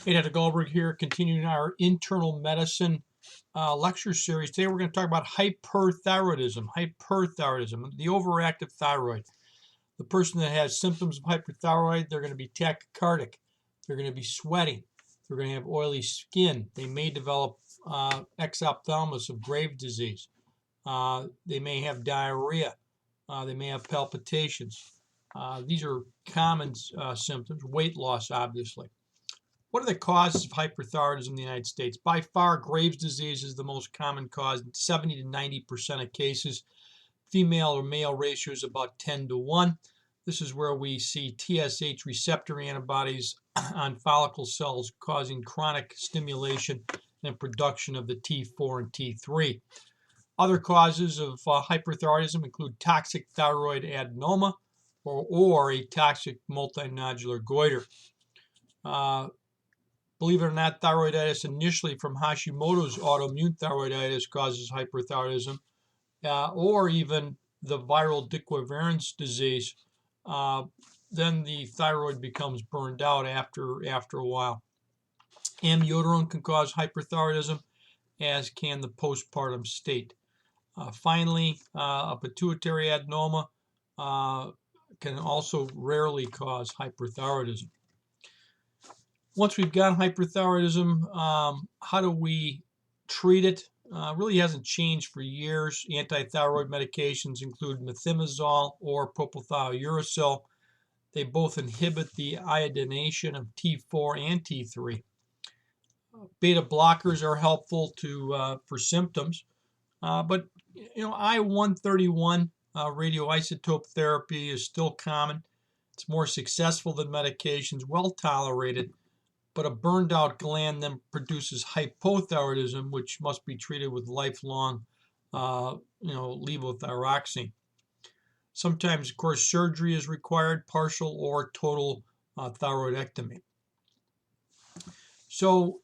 Hey, Dr. Gullberg here, continuing our internal medicine lecture series. Today we're going to talk about hyperthyroidism. Hyperthyroidism, the overactive thyroid. The person that has symptoms of hyperthyroid, they're going to be tachycardic. They're going to be sweating. They're going to have oily skin. They may develop exophthalmos of Graves' disease. They may have diarrhea. They may have palpitations. These are common symptoms. Weight loss, obviously. What are the causes of hyperthyroidism in the United States? By far, Graves' disease is the most common cause in 70 to 90% of cases. Female or male ratio is about 10 to 1. This is where we see TSH receptor antibodies on follicle cells causing chronic stimulation and production of the T4 and T3. Other causes of hyperthyroidism include toxic thyroid adenoma or a toxic multinodular goiter. Believe it or not, thyroiditis initially from Hashimoto's autoimmune thyroiditis causes hyperthyroidism, or even the viral Dickey-Warren's disease. Then the thyroid becomes burned out after a while. Amiodarone can cause hyperthyroidism, as can the postpartum state. Finally, a pituitary adenoma can also rarely cause hyperthyroidism. Once we've got hyperthyroidism, how do we treat it? Really hasn't changed for years. Antithyroid medications include methimazole or propylthiouracil. They both inhibit the iodination of T4 and T3. Beta blockers are helpful for symptoms, but I-131 radioisotope therapy is still common. It's more successful than medications, well tolerated. But a burned out gland then produces hypothyroidism, which must be treated with lifelong, levothyroxine. Sometimes, of course, surgery is required, partial or total thyroidectomy. So,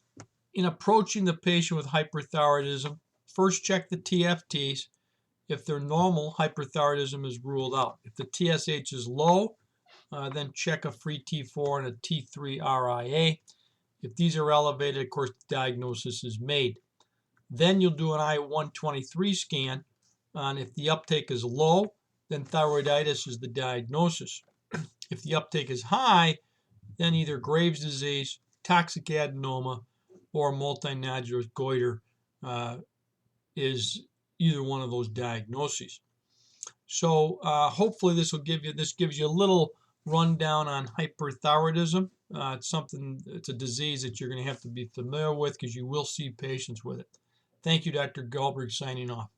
in approaching the patient with hyperthyroidism, first check the TFTs. If they're normal, hyperthyroidism is ruled out. If the TSH is low, then check a free T4 and a T3 RIA. If these are elevated, of course, the diagnosis is made. Then you'll do an I-123 scan, and if the uptake is low, then thyroiditis is the diagnosis. If the uptake is high, then either Graves' disease, toxic adenoma, or multinodular goiter is either one of those diagnoses. So hopefully this gives you a little rundown on hyperthyroidism. It's a disease that you're going to have to be familiar with because you will see patients with it. Thank you, Dr. Gullberg, signing off.